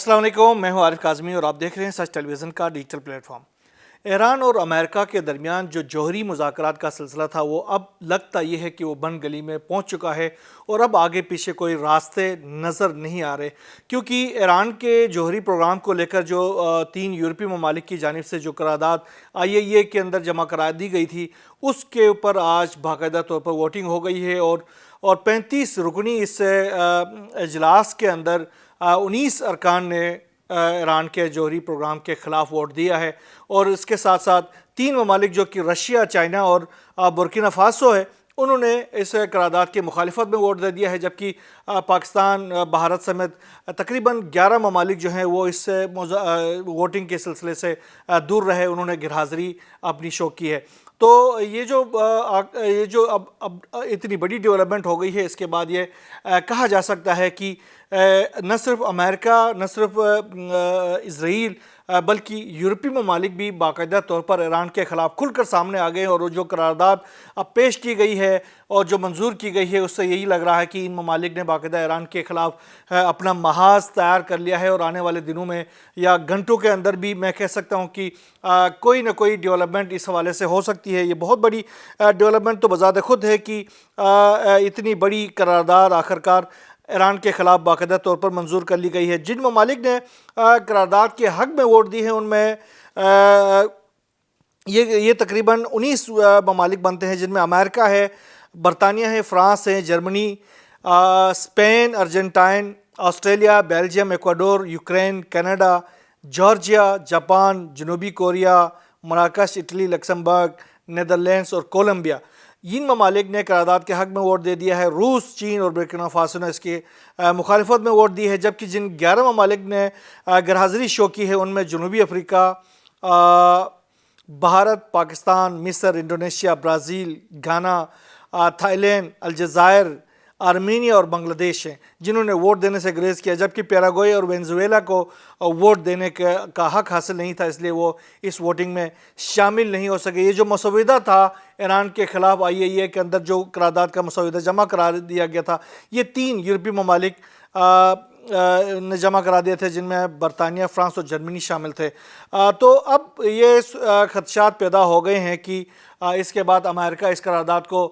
अस्सलाम वालेकुम, मैं हूं आरिफ काज़मी और आप देख रहे हैं सच टेलीविज़न का डिजिटल प्लेटफॉर्म। ईरान और अमेरिका के दरमियान जो जौहरी मुज़ाकरात का सिलसिला था वो अब लगता ये है कि वो बन गली में पहुंच चुका है और अब आगे पीछे कोई रास्ते नज़र नहीं आ रहे, क्योंकि ईरान के जौहरी प्रोग्राम को लेकर जो 3 यूरोपीय ममालिक की जानिब से जो करारदाद IAEA के अंदर जमा करा दी गई थी उसके ऊपर आज बाकायदा तौर पर वोटिंग हो गई है और 35 रुकनी इस इजलास के अंदर 19 अरकान ने ईरान के जौहरी प्रोग्राम के ख़िलाफ़ वोट दिया है। और इसके साथ साथ 3 ममालिक जो कि रशिया, चाइना और बुर्किना फासो है, उन्होंने इस करारदाद की मुखालिफत में वोट दे दिया है, जबकि पाकिस्तान, भारत समेत तकरीबन 11 ममालिक जो हैं वो इस वोटिंग के सिलसिले से दूर रहे, उन्होंने गैरहाज़िरी अपनी शो की है। तो ये जो अब इतनी बड़ी डेवलपमेंट हो गई है, इसके बाद ये कहा जा सकता है कि न सिर्फ अमेरिका, न सिर्फ इज़राइल, बल्कि यूरोपीय ममालिक भी बाकायदा तौर पर ईरान के ख़िलाफ़ खुलकर सामने आ गए हैं। और जो करारदाद अब पेश की गई है और जो मंजूर की गई है उससे यही लग रहा है कि इन ममालिक ने बाकायदा ईरान के ख़िलाफ़ अपना महाज तैयार कर लिया है और आने वाले दिनों में या घंटों के अंदर भी मैं कह सकता हूँ कि कोई ना कोई डेवलपमेंट इस हवाले से हो सकती है। ये बहुत बड़ी डेवलपमेंट तो बज़ात खुद है कि इतनी बड़ी करारदाद आखिरकार ईरान के ख़िलाफ़ बाकायदा तौर पर मंजूर कर ली गई है। जिन ममालिक ने करारदाद के हक़ में वोट दी है उनमें ये तकरीबन 19 ममालिक बनते हैं, जिनमें अमेरिका है, बरतानिया है, फ़्रांस है, Germany, Spain, Argentine, Australia, Belgium, Ecuador, Ukraine, Canada, Georgia, Japan, जनूबी कोरिया, मराकश, इटली, लक्समबर्ग, नीदरलैंड्स और कोलंबिया। इन ममालिक ने करारदाद के हक़ में वोट दे दिया है। रूस, चीन और बुर्किना फासो ने इसकी मुखालिफत में वोट दी है, जबकि जिन 11 ममालिक ने गैरहाज़िरी शो की है उनमें जनूबी अफ्रीका, भारत, पाकिस्तान, मिस्र, इंडोनेशिया, ब्राज़ील, घाना, थाईलैंड, अलजायर, आर्मीनिया और बांग्लादेश हैं जिन्होंने वोट देने से गुरेज किया, जबकि पैराग्वे और वेनेजुएला को वोट देने का हक़ हासिल नहीं था, इसलिए वो इस वोटिंग में शामिल नहीं हो सके। ये जो मसौदा था ईरान के ख़िलाफ़ IAEA के अंदर जो करारदाद का मसौदा जमा करा दिया गया था, ये 3 यूरोपीय ममालिक ने जमा करा दिए थे, जिनमें बरतानिया, फ़्रांस और जर्मनी शामिल थे। तो अब ये खदशात पैदा हो गए हैं कि इसके बाद अमेरिका इस करारदाद को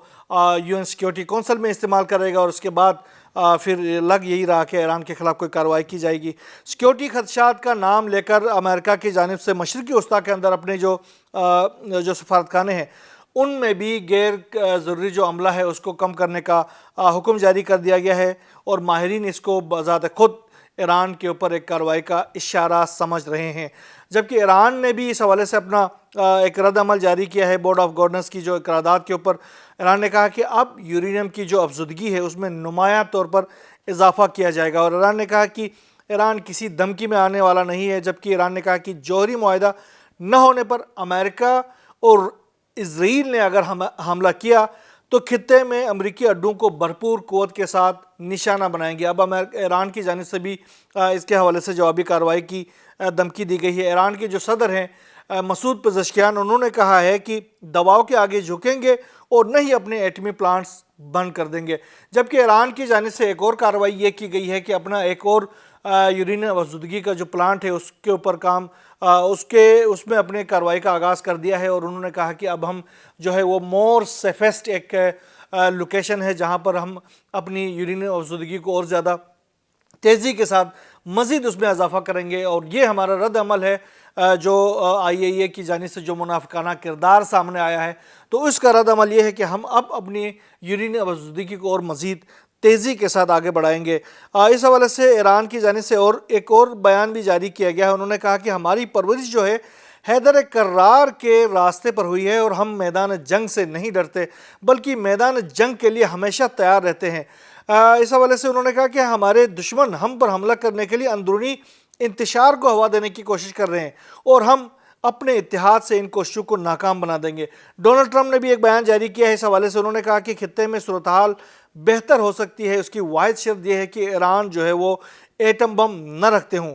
UN सिक्योरिटी कौंसिल में इस्तेमाल करेगा और उसके बाद फिर लग यही रहा कि ईरान के ख़िलाफ़ कोई कार्रवाई की जाएगी। सिक्योरिटी खदशात का नाम लेकर अमेरिका की जानिब से मशरक़ी वस्ता के अंदर अपने जो सफारतखाने हैं उनमें भी गैर ज़रूरी जो अमला है उसको कम करने का हुक्म जारी कर दिया गया है और माहिरीन इसको बज़ात खुद ईरान के ऊपर एक कार्रवाई का इशारा समझ रहे हैं। जबकि ईरान ने भी इस हवाले से अपना एक रद्द अमल जारी किया है। बोर्ड ऑफ गवर्नर्स की जो करारदाद के ऊपर ईरान ने कहा कि अब यूरेनियम की जो अफजुदगी है उसमें नुमायां तौर पर इजाफ़ा किया जाएगा और ईरान ने कहा कि ईरान किसी धमकी में आने वाला नहीं है। जबकि ईरान ने कहा कि जौहरी मुआहदा न होने पर अमेरिका और इज़राइल ने अगर हमला किया तो खित्ते में अमरीकी अड्डों को भरपूर क़ुव्वत के साथ निशाना बनाएंगे। अब ईरान की जानिब से भी इसके हवाले से जवाबी कार्रवाई की धमकी दी गई है। ईरान के जो सदर हैं मसूद पेज़ेश्कियान, उन्होंने कहा है कि दबाव के आगे झुकेंगे और न ही अपने एटमी प्लांट्स बंद कर देंगे। जबकि ईरान की जानिब से एक और कार्रवाई ये की गई है कि अपना एक और यूरेनियम अफजुदगी का जो प्लांट है उसके ऊपर उसमें अपने कार्रवाई का आगाज़ कर दिया है और उन्होंने कहा कि अब हम जो है वो मोर सेफेस्ट एक लोकेशन है जहां पर हम अपनी यूरेनियम अफजुदगी को और ज़्यादा तेज़ी के साथ मज़ीद उसमें इजाफ़ा करेंगे। और ये हमारा रद्द अमल है जो IAEA की जानिब से जो मुनाफिकाना किरदार सामने आया है, तो इसका रद्द अमल ये है कि हम अब अपनी यूरेनियम अफजुदगी को और मज़ीद तेज़ी के साथ आगे बढ़ाएंगे। इस हवाले से ईरान की जानिब से और एक और बयान भी जारी किया गया है। उन्होंने कहा कि हमारी परवरिश जो है हैदर कर्रार के रास्ते पर हुई है और हम मैदान जंग से नहीं डरते बल्कि मैदान जंग के लिए हमेशा तैयार रहते हैं। इस हवाले से उन्होंने कहा कि हमारे दुश्मन हम पर हमला करने के लिए अंदरूनी इंतशार को हवा देने की कोशिश कर रहे हैं और हम अपने इत्तेहाद से इन कोशिशों को नाकाम बना देंगे। डोनाल्ड ट्रंप ने भी एक बयान जारी किया है इस हवाले से। उन्होंने कहा कि खित्ते में सूरत हाल बेहतर हो सकती है, उसकी वाहिद शर्त यह है कि ईरान जो है वो एटम बम न रखते हों।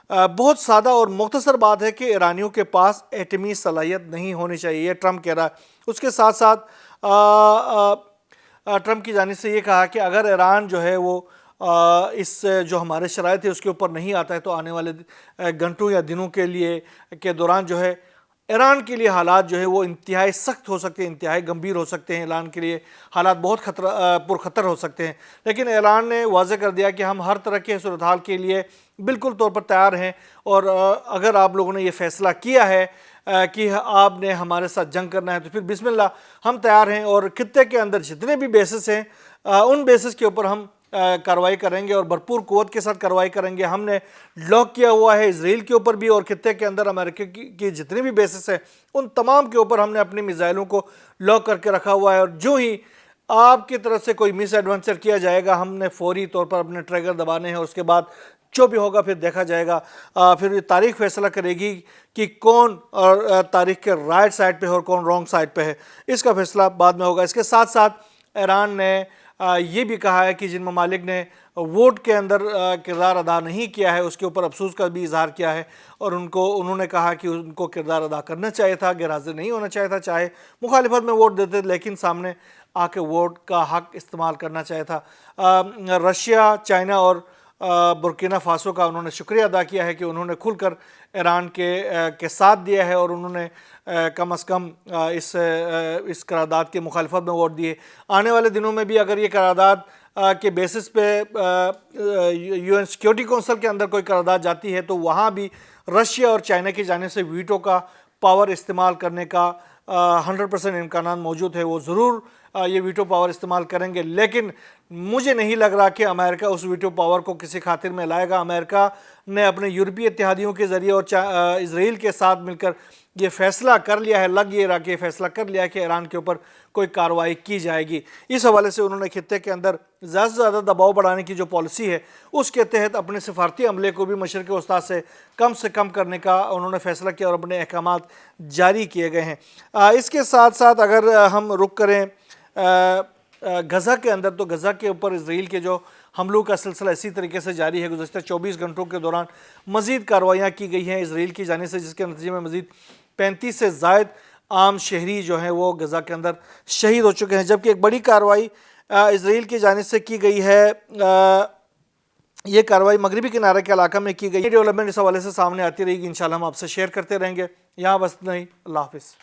बहुत सादा और मुख्तसर बात है कि ईरानियों के पास एटमी सलाहियत नहीं होनी चाहिए, ये ट्रंप कह रहा है। उसके साथ साथ ट्रंप की जानिब से ये कहा कि अगर ईरान जो है वो اس جو ہمارے شرائط ہے اس کے اوپر نہیں آتا ہے تو آنے والے گھنٹوں یا دنوں کے دوران جو ہے ایران کے لیے حالات جو ہے وہ انتہائی سخت ہو سکتے ہیں، انتہائی گمبھیر ہو سکتے ہیں، ایران کے لیے حالات بہت پرخطر ہو سکتے ہیں۔ لیکن ایران نے واضح کر دیا کہ ہم ہر طرح کے صورتحال کے لیے بالکل طور پر تیار ہیں، اور اگر آپ لوگوں نے یہ فیصلہ کیا ہے کہ آپ نے ہمارے ساتھ جنگ کرنا ہے تو پھر بسم اللہ، ہم تیار ہیں، اور خطے کے اندر جتنے بھی بیسز ہیں ان بیسز کے اوپر ہم کارروائی کریں گے اور بھرپور قوت کے ساتھ کارروائی کریں گے۔ ہم نے لاک کیا ہوا ہے اسرائیل کے اوپر بھی، اور خطے کے اندر امریکہ کی جتنے بھی بیسز ہیں ان تمام کے اوپر ہم نے اپنی میزائلوں کو لاک کر کے رکھا ہوا ہے، اور جو ہی آپ کی طرف سے کوئی مس ایڈونچر کیا جائے گا ہم نے فوری طور پر اپنے ٹریگر دبانے ہیں، اور اس کے بعد جو بھی ہوگا پھر دیکھا جائے گا۔ پھر یہ تاریخ فیصلہ کرے گی کہ کون اور تاریخ کے رائٹ سائڈ پہ ہے اور کون رونگ سائڈ پہ ہے، اس کا فیصلہ بعد میں ہوگا۔ اس کے ساتھ ساتھ ایران نے یہ بھی کہا ہے کہ جن ممالک نے ووٹ کے اندر کردار ادا نہیں کیا ہے اس کے اوپر افسوس کا بھی اظہار کیا ہے، اور انہوں نے کہا کہ ان کو کردار ادا کرنا چاہیے تھا، غیر حاضر نہیں ہونا چاہیے تھا، چاہے مخالفت میں ووٹ دیتے لیکن سامنے آ کے ووٹ کا حق استعمال کرنا چاہیے تھا۔ رشیا، چائنا اور برکینا فاسو کا انہوں نے شکریہ ادا کیا ہے کہ انہوں نے کھل کر ایران کے ساتھ دیا ہے، اور انہوں نے کم از کم اس قرارداد کے مخالفت میں ووٹ دیے۔ آنے والے دنوں میں بھی اگر یہ قرارداد کے بیسس پہ یو این سیکیورٹی کونسل کے اندر کوئی قرارداد جاتی ہے تو وہاں بھی رشیا اور چائنا کی جانب سے ویٹو کا پاور استعمال کرنے کا 100% امکانات موجود ہے، وہ ضرور یہ ویٹو پاور استعمال کریں گے، لیکن مجھے نہیں لگ رہا کہ امریکہ اس ویٹو پاور کو کسی خاطر میں لائے گا۔ امریکہ نے اپنے یورپی اتحادیوں کے ذریعے اور اسرائیل کے ساتھ مل کر یہ فیصلہ کر لیا ہے، لگ یہ رہا کہ یہ فیصلہ کر لیا ہے کہ ایران کے اوپر کوئی کارروائی کی جائے گی۔ اس حوالے سے انہوں نے خطے کے اندر زیادہ سے زیادہ دباؤ بڑھانے کی جو پالیسی ہے اس کے تحت اپنے سفارتی عملے کو بھی مشرق وسطیٰ سے کم کرنے کا انہوں نے فیصلہ کیا اور اپنے احکامات جاری کیے گئے ہیں۔ اس کے ساتھ ساتھ اگر ہم رخ کریں غزہ کے اندر، تو غزہ کے اوپر اسرائیل کے جو حملوں کا سلسلہ اسی طریقے سے جاری ہے۔ گزشتہ 24 گھنٹوں کے دوران مزید کارروائیاں کی گئی ہیں اسرائیل کی جانب سے، جس کے نتیجے میں مزید 35 سے زائد عام شہری جو ہیں وہ غزہ کے اندر شہید ہو چکے ہیں، جبکہ ایک بڑی کارروائی اسرائیل کی جانب سے کی گئی ہے۔ یہ کارروائی مغربی کنارے کے علاقہ میں کی گئی۔ ڈیولپمنٹ اس حوالے سے سامنے آتی رہے گی، انشاءاللہ ہم آپ سے شیئر کرتے رہیں گے۔ یہاں بس نہیں، اللہ حافظ۔